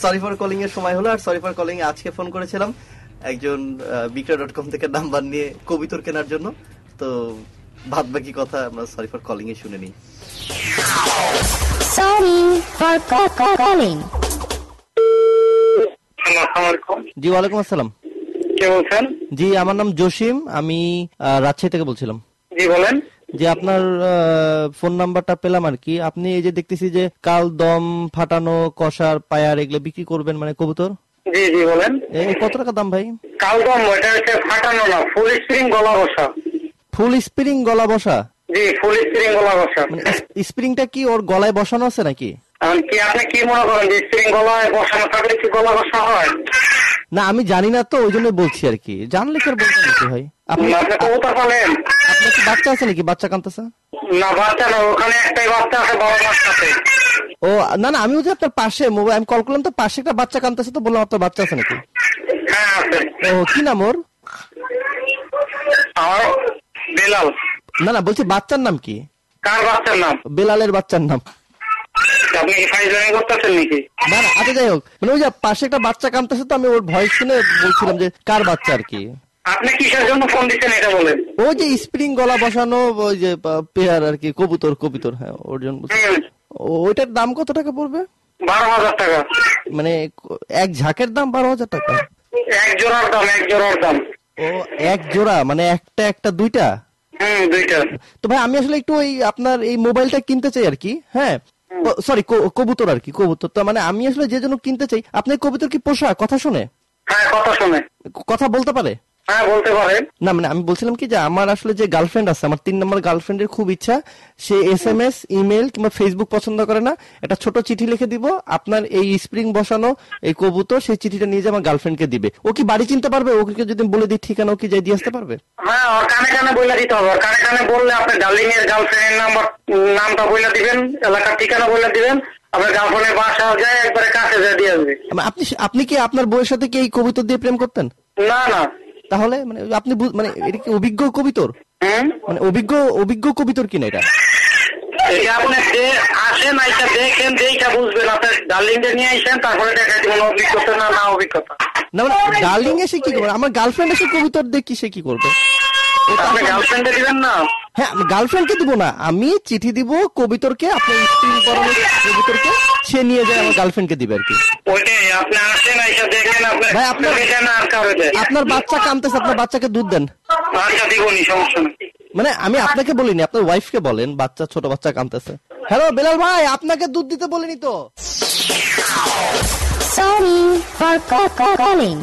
Sorry for calling এর সময় হলো। আর সরি ফর কলিং আজকে ফোন করেছিলাম একজন বিক্রয়.com থেকে নাম্বার নিয়ে কবিতর কেনার জন্য। তো বাদ বাকি কথা আমরা সরি ফর কলিং এ শুনে নিই। Sorry for calling. জি ওয়ালাইকুম আসসালাম। কে বলছেন? জি আমার নাম জসিম, আমি রাজশাহী থেকে বলছিলাম। জি বলেন। যে আপনার ফোন নাম্বারটা পেলাম আর কি। আপনি এই যে দেখতেছি যে কাল দম ফাটানো কষার পায়ার এগুলো বিক্রি করবেন মানে কবুতর। জি জি বলেন। কত টাকা দাম ভাই? কাল দম এটা হচ্ছে ফাটানো না, ফুল স্প্রিং গলা বসা। ফুল স্প্রিং গলা বসা? জি ফুল স্প্রিং গলা বসা। মানে স্প্রিংটা কি ওর গলায় বসানো আছে নাকি? কি আপনি কি মনে করেন যে স্প্রিং গলায় বসানো থাকলে কি গলা বসা হয়? না আমি জানি না তো, ওই জন্য বলছি আর কি। জানলে কি আর বলতে নাকি ভাই? আপনি কবুতর পালেন? আপনার কি বাচ্চা আছে নাকি? বাচ্চা কাঁদতেছে? না বাচ্চা না, ওখানে একটাই বাচ্চা আছে, বড় বাচ্চা আছে। ও না না, আমি বলছি আপনার পাশে মোবাইল আমি কল করলাম তো, পাশে একটা বাচ্চা কাঁদতেছে তো বললাম আপনার বাচ্চা আছে নাকি। হ্যাঁ আছে। ও কি নাম ওর? আমার বেলাল। না না বলছি বাচ্চার নাম কি? কার বাচ্চার নাম? বেলালের বাচ্চার নাম। আপনি কি ফাইজলামি করতেছেন নাকি? না না আচ্ছা যাই হোক, মানে ওই যে পাশে একটা বাচ্চা কাঁদতেছে তো আমি ওর ভয়েস শুনে বলছিলাম যে কার বাচ্চা আর কি। আপনি কিসের জন্য ফোন দিচ্ছেন এটা বলেন। ওই যে স্প্রিং গলা বসানো ওই যে পেয়ার আর কি, কবুতর। হ্যাঁ ওর জন্য। ওইটার দাম কত টাকা পড়বে? 12,000 টাকা। মানে এক ঝাঁকের দাম 12,000 টাকা? এক জোড়ার দাম। ও এক জোড়া মানে একটা দুইটা? দুইটা। তো ভাই আমি আসলে একটু ওই আপনার এই মোবাইলটা কিনতে চাই আর কি। হ্যাঁ সরি কবুতর আর কি, কবুতর। তো মানে আমি আসলে যে জন্য কিনতে চাই, আপনার কবুতর কি পোষা? কথা শুনে? হ্যাঁ কথা শুনে। কথা বলতে পারে? হ্যাঁ বলতে পারেন। না মানে আমি বলছিলাম কি যে আমার আসলে যে গার্লফ্রেন্ড আছে, আমার 3 নম্বর গার্লফ্রেন্ডের খুব ইচ্ছা সে SMS ইমেল কিংবা ফেসবুক পছন্দ করে না, একটা ছোট চিঠি লিখে দিব আপনার এই স্প্রিং বসানো এই কবুতর, সেই চিঠিটা নিয়ে যে আমার গার্লফ্রেন্ডকে দিবে। ও কি বাড়ি চিনতে পারবে? ওকে যদি বলে দিই ঠিকানা, ও কি যাই দিয়ে আসতে পারবে? হ্যাঁ ওর কানে কানে বলে দিতে হবে। ওর কানে কানে বললে আপনি ডার্লিং এর গার্লফ্রেন্ডের নামটা বলে দিবেন, এলাকার ঠিকানা বলে দিবেন, আপনার গার্লফ্রেন্ডের বাসা যায় একবারে কাছে যায় দিয়ে আসবে। আপনি কি আপনার বউয়ের সাথে কি এই কবুতর দিয়ে প্রেম করতেন? না না। তাহলে মানে আপনি মানে এটা কি অভিজ্ঞ কবিতর? মানে অভিজ্ঞ কবিতর কিনা এটা? এটা আপনি আসেন আইসা দেখেন, দেখে বুঝবেন। আপনি ডার্লিং এর নিয়ে আসেন, তারপরে দেখা দিবেন অভিজ্ঞতা না অভিজ্ঞতা। না মানে ডার্লিং এসে কি করবে? আমার গার্লফ্রেন্ড এসে কবিতর দেখি সে কি করবে? আপনি গার্লফ্রেন্ডে দিবেন না? হ্যাঁ আমি গার্লফ্রেন্ডকে দিব না, আমি চিঠি দিব কবিতরকে, আপনার স্ত্রী পরামর্শ কবিতরকে, সে নিয়ে যায় আমার গার্লফ্রেন্ডকে দিবে আর কি। ওইটাই আপনি আসেন আইসা দেখেন। ভাই আপনার বাচ্চা কাঁদতেছে, আপনার বাচ্চাকে দুধ দেন। আচ্ছা দিবনি, সমস্যা নেই। মানে আমি আপনাকে বলিনি, আপনার ওয়াইফকে বলেন, বাচ্চা ছোট বাচ্চা কাঁদতেছে। হ্যালো বেলাল ভাই, আপনাকে দুধ দিতে বলিনি তো। Sorry for calling.